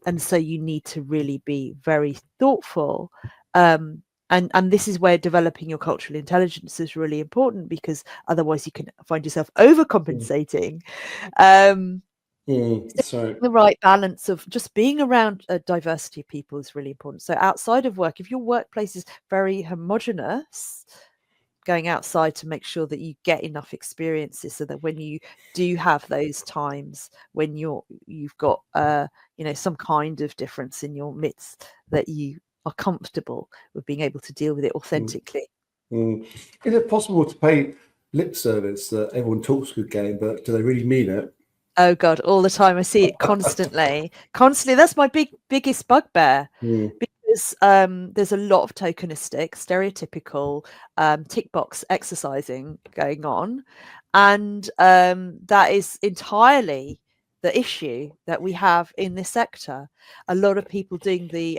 And so you need to really be very thoughtful. And this is where developing your cultural intelligence is really important, because otherwise you can find yourself overcompensating. So The right balance of just being around a diversity of people is really important. So outside of work, if your workplace is very homogenous, going outside to make sure that you get enough experiences so that when you do have those times when you've got some kind of difference in your midst, that you are comfortable with being able to deal with it authentically. Is it possible to pay lip service that everyone talks a good game, but do they really mean it? Oh God, all the time. I see it constantly. That's my biggest bugbear. Because there's a lot of tokenistic, stereotypical tick box exercising going on, and that is entirely the issue that we have in this sector. A lot of people doing the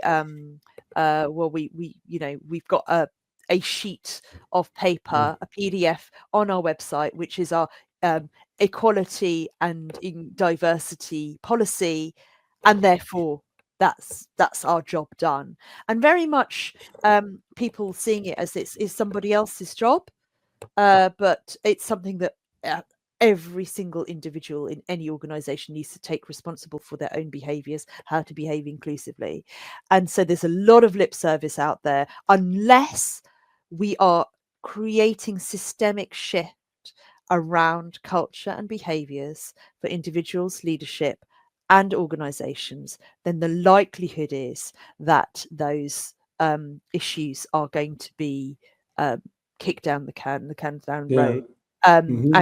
we've got a sheet of paper, a PDF on our website, which is our equality and in diversity policy, and therefore that's our job done. And very much people seeing it as it's is somebody else's job, but it's something that every single individual in any organization needs to take responsible for their own behaviors, how to behave inclusively. And so there's a lot of lip service out there unless we are creating systemic shift around culture and behaviors for individuals, leadership, and organizations. Then the likelihood is that those issues are going to be kicked down the can down the road. And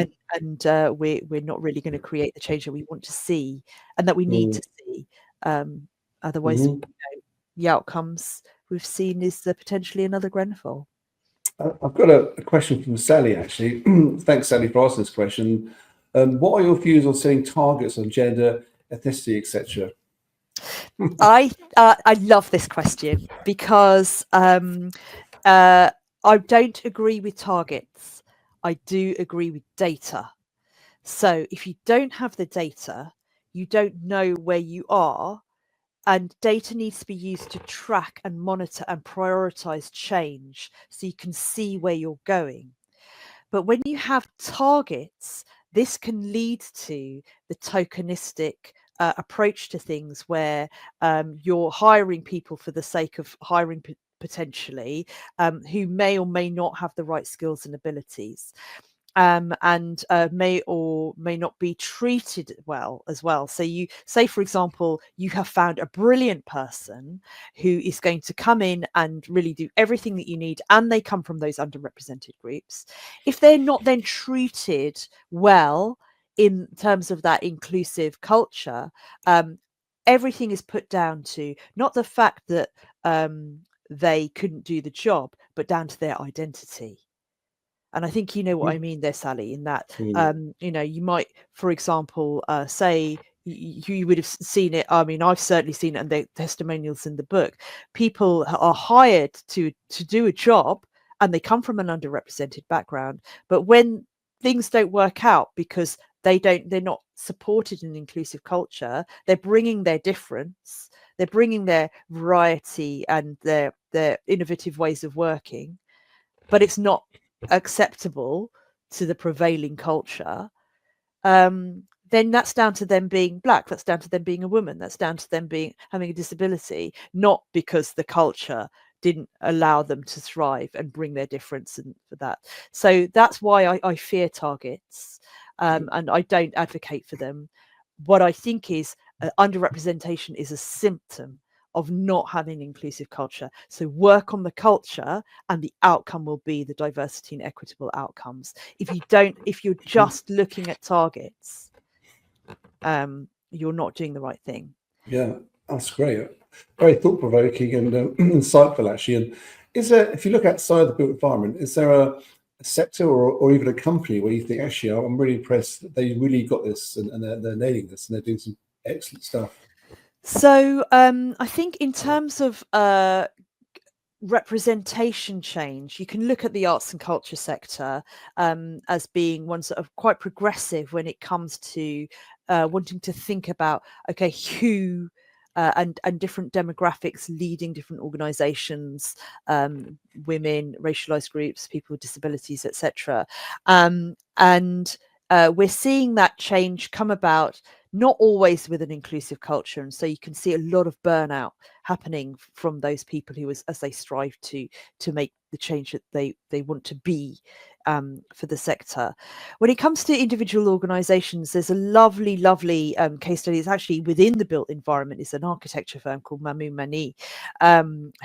we're not really going to create the change that we want to see and that we need to see. Otherwise, the outcomes we've seen is potentially another Grenfell. I've got a question from Sally, actually. Thanks, Sally, for asking this question. What are your views on setting targets on gender, ethnicity, etc.? I love this question because I don't agree with targets. I do agree with data. So if you don't have the data, you don't know where you are, and data needs to be used to track and monitor and prioritize change so you can see where you're going. But when you have targets, this can lead to the tokenistic approach to things where you're hiring people for the sake of hiring potentially, who may or may not have the right skills and abilities. And may or may not be treated well as well. So you say, for example, you have found a brilliant person who is going to come in and really do everything that you need, and they come from those underrepresented groups. If they're not then treated well in terms of that inclusive culture, everything is put down to not the fact that they couldn't do the job, but down to their identity. And I think you know what I mean there, Sally, in that, you might, for example, say you would have seen it. I mean, I've certainly seen it, and the testimonials in the book. People are hired to do a job, and they come from an underrepresented background. But when things don't work out because they're not supported in an inclusive culture, they're bringing their difference, they're bringing their variety and their innovative ways of working, but it's not acceptable to the prevailing culture. then that's down to them being black, that's down to them being a woman, that's down to them having a disability, not because the culture didn't allow them to thrive and bring their difference and for that. So that's why I fear targets, and I don't advocate for them. What I think is underrepresentation is a symptom of not having inclusive culture. So work on the culture and the outcome will be the diversity and equitable outcomes. If you're just looking at targets, you're not doing the right thing. Yeah, that's great. Very thought-provoking and insightful, actually. And is there, if you look outside the built environment, is there a sector or even a company where you think, actually, I'm really impressed that they really got this and they're nailing this and they're doing some excellent stuff? So I think in terms of representation change, you can look at the arts and culture sector as being one sort of quite progressive when it comes to wanting to think about, okay, who and different demographics leading different organizations, women, racialized groups, people with disabilities, etc. And we're seeing that change come about, not always with an inclusive culture. And so you can see a lot of burnout happening from those people who, as they strive to make the change that they want to be for the sector. When it comes to individual organizations, there's a lovely case study. It's actually within the built environment. It's an architecture firm called Mamu Mani,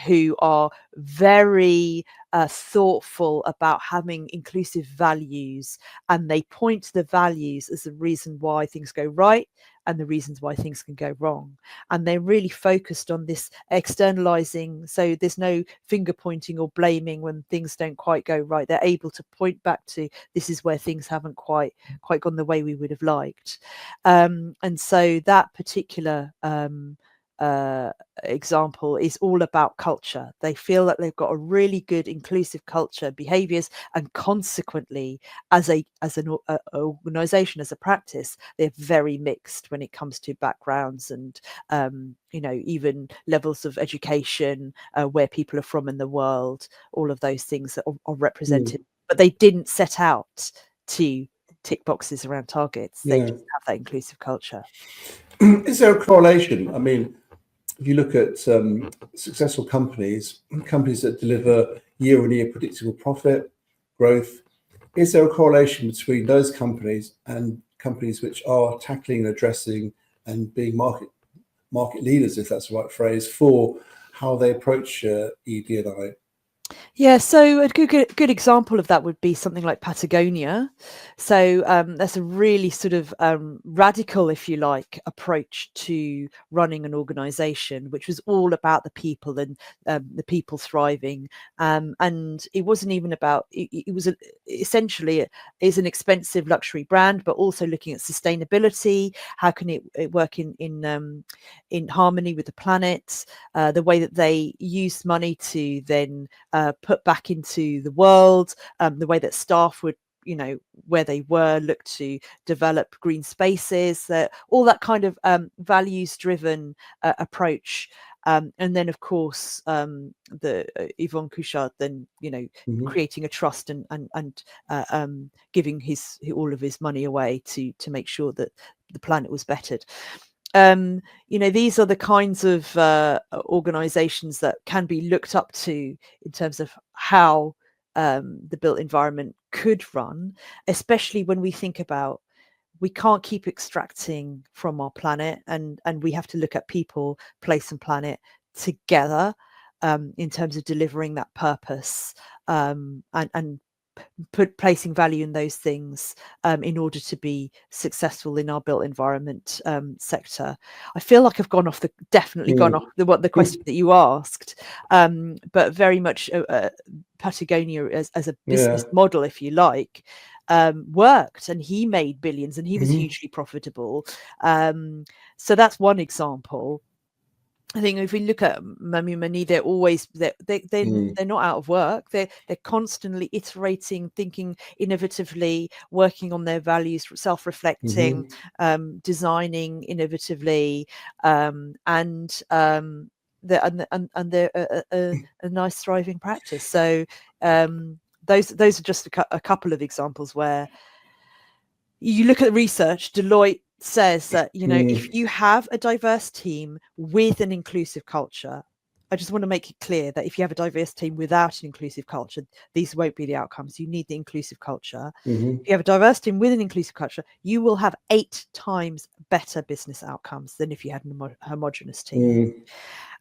who are very thoughtful about having inclusive values, and they point to the values as the reason why things go right and the reasons why things can go wrong. And they're really focused on this externalizing, so there's no finger pointing or blaming when things don't quite go right. They're able to point back to, this is where things haven't quite gone the way we would have liked. And so that particular example is all about culture. They feel that they've got a really good inclusive culture, behaviors, and consequently as an organization, as a practice, they're very mixed when it comes to backgrounds and even levels of education, where people are from in the world. All of those things that are represented, but they didn't set out to tick boxes around targets. They just have that inclusive culture. Is there a correlation? I mean, if you look at successful companies that deliver year-on-year predictable profit growth, is there a correlation between those companies and companies which are tackling and addressing and being market leaders, if that's the right phrase, for how they approach ED&I? Yeah, so a good example of that would be something like Patagonia. So that's a really sort of radical, if you like, approach to running an organization, which was all about the people and the people thriving. And it wasn't even about, it was essentially is an expensive luxury brand, but also looking at sustainability. How can it work in harmony with the planet? The way that they use money to then put back into the world, the way that staff would, where they were, look to develop green spaces, all that kind of values driven approach. And then of course the Yvon Couchard then creating a trust and giving all of his money away to make sure that the planet was bettered. These are the kinds of organizations that can be looked up to in terms of how the built environment could run, especially when we think about, we can't keep extracting from our planet, and we have to look at people, place and planet together in terms of delivering that purpose, and placing value in those things in order to be successful in our built environment sector. I feel like I've gone off the question that you asked, but very much Patagonia as a business model, if you like, worked, and he made billions and he was hugely profitable. So that's one example. I think if we look at Mamu Mani, they're not out of work. They're constantly iterating, thinking innovatively, working on their values, self-reflecting, designing innovatively, and they're a nice thriving practice. So those are just a couple of examples where you look at the research, Deloitte says that, you know, if Mm, you have a diverse team with an inclusive culture, I just want to make it clear that if you have a diverse team without an inclusive culture, these won't be the outcomes. You need the inclusive culture. mhm, If you have a diverse team with an inclusive culture, you will have 8 times better business outcomes than if you had a homogenous team. mm.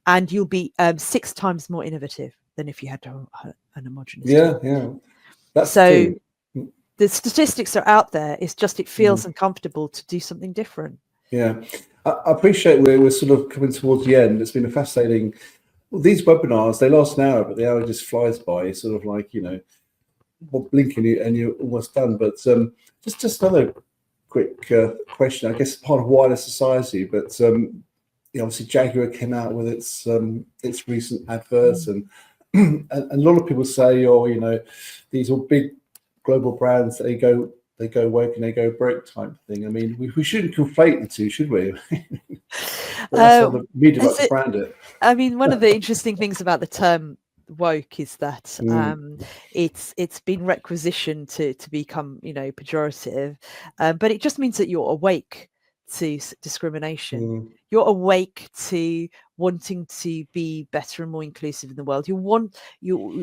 And you'll be 6 times more innovative than if you had an homogenous team. Yeah, yeah. That's the So thing. Mm, the statistics are out there. It's just it feels mm. uncomfortable to do something different. Yeah. I appreciate we're sort of coming towards the end. It's been a fascinating. Well, these webinars, they last an hour, but the hour just flies by. It's sort of like, you know, blinking and you're almost done. But just another quick question. I guess part of wider society, but you know, obviously Jaguar came out with its recent adverts, Mm. and a lot of people say, oh, you know, these are big global brands, they go woke and they go broke type thing. I mean, we shouldn't conflate the two, should we? But that's how Uh, the media like is to it, brand it. I mean, one of the interesting things about the term woke is that Mm, it's been requisitioned to become, you know, pejorative, but it just means that you're awake to discrimination. mm, You're awake to wanting to be better and more inclusive in the world. You're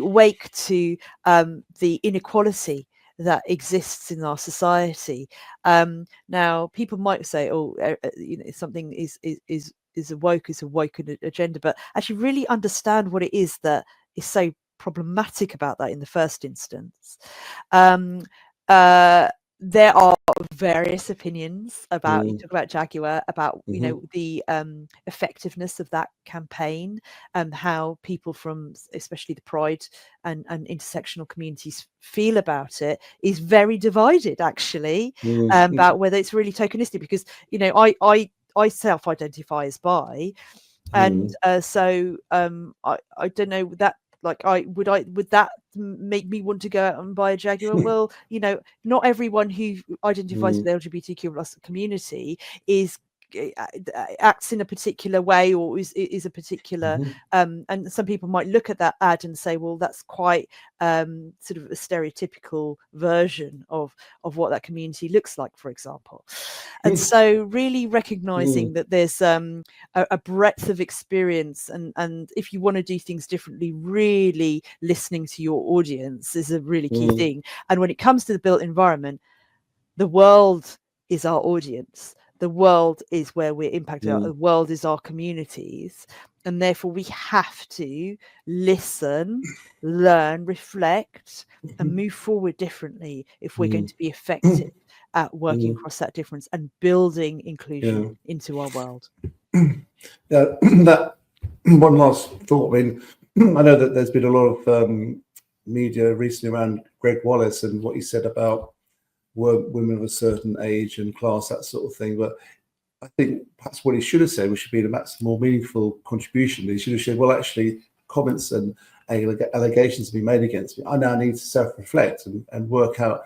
awake to the inequality that exists in our society. Now, people might say, "Oh, you know, something is a woke agenda," but actually really understand what it is that is so problematic about that in the first instance. Um, uh, there are various opinions about, you mm, talk about Jaguar, about, you mhm, know, the effectiveness of that campaign, and how people from especially the pride and intersectional communities feel about it is very divided actually, mm, mm, about whether it's really tokenistic, because, you know, I self-identify as bi, and mm, I don't know that, like, would that make me want to go out and buy a Jaguar? Well, you know, not everyone who identifies with mm, the LGBTQ plus community is acts in a particular way, or is a particular, mhm, and some people might look at that ad and say, well, that's quite sort of a stereotypical version of what that community looks like, for example. And mm, so really recognizing mm, that there's a breadth of experience, and if you want to do things differently, really listening to your audience is a really key mm, thing. And when it comes to the built environment, the world is our audience. The world is where we're impacted. The mm, world is our communities. And therefore, we have to listen, learn, reflect, and mhm, move forward differently if we're going mm, to be effective at working mm, across that difference and building inclusion yeah. into our world. Yeah, that one last thought. I mean, I know that there's been a lot of media recently around Greg Wallace and what he said about women of a certain age and class, that sort of thing. But I think perhaps what he should have said, which should be a much more meaningful contribution, he should have said, well, actually, comments and allegations have been made against me. I now need to self-reflect and work out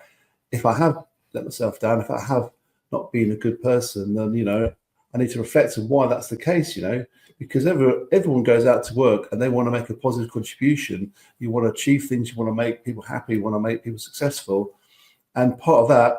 if I have let myself down, if I have not been a good person, then, you know, I need to reflect on why that's the case, you know, because everyone goes out to work and they want to make a positive contribution. You want to achieve things, you want to make people happy, you want to make people successful. And part of that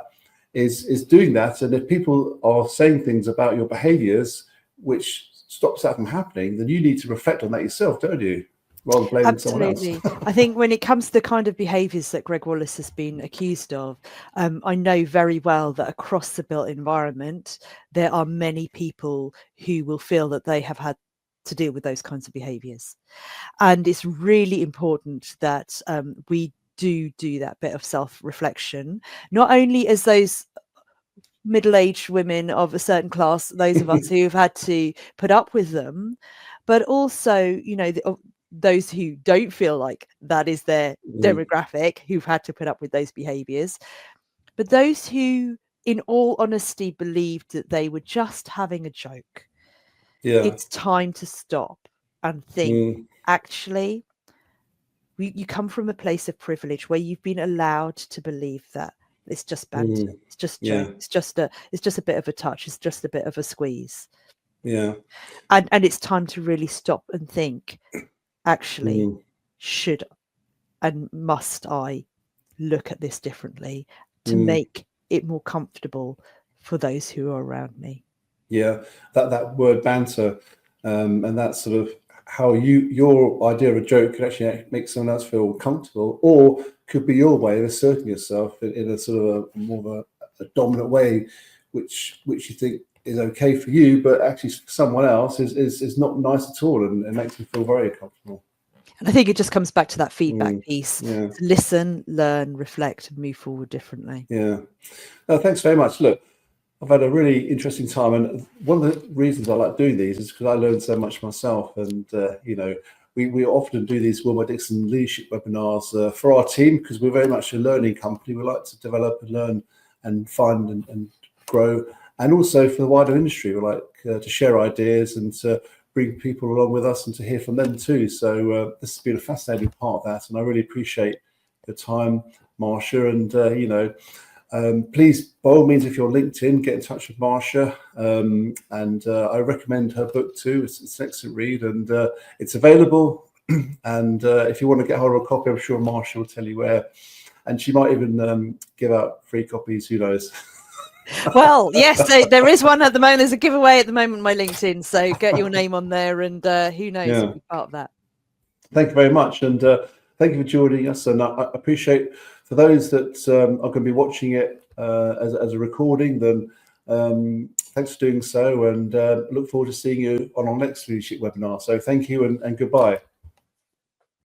is doing that. And if people are saying things about your behaviors which stops that from happening, then you need to reflect on that yourself, don't you? Rather than blaming someone else. Absolutely. I think when it comes to the kind of behaviours that Greg Wallace has been accused of, I know very well that across the built environment, there are many people who will feel that they have had to deal with those kinds of behaviours. And it's really important that we do that bit of self-reflection, not only as those middle-aged women of a certain class, those of us who've had to put up with them, but also, you know, those who don't feel like that is their Mm, demographic, who've had to put up with those behaviors, but those who, in all honesty, believed that they were just having a joke. yeah. It's time to stop and think, Mm, actually, you come from a place of privilege where you've been allowed to believe that it's just banter, mm, it's just joke, yeah. it's just a bit of a touch, it's just a bit of a squeeze, Yeah. and it's time to really stop and think, actually, Mm, should and must I look at this differently to mm, make it more comfortable for those who are around me. Yeah, that word banter, and that sort of how your idea of a joke could actually make someone else feel comfortable, or could be your way of asserting yourself in a sort of a more of a dominant way, which you think is okay for you, but actually for someone else is not nice at all, and it makes them feel very uncomfortable. And I think it just comes back to that feedback piece. Yeah. To listen, learn, reflect, and move forward differently. Yeah. No, thanks very much. Look, I've had a really interesting time, and one of the reasons I like doing these is because I learned so much myself. And we often do these Willmott Dixon leadership webinars for our team because we're very much a learning company. We like to develop and learn and find and grow, and also for the wider industry, we like to share ideas and to bring people along with us and to hear from them too. So this has been a fascinating part of that, and I really appreciate the time, Marsha, and please, by all means, if you're LinkedIn, get in touch with Marsha. And I recommend her book too. It's an excellent read, and it's available. And if you want to get hold of a copy, I'm sure Marsha will tell you where. And she might even give out free copies, who knows? Well, yes, there is one at the moment. There's a giveaway at the moment on my LinkedIn. So get your name on there, and who knows, Yeah. be part of that. Thank you very much. And thank you for joining us. And I appreciate, for those that are going to be watching it as a recording, then thanks for doing so, and look forward to seeing you on our next leadership webinar. So thank you and goodbye.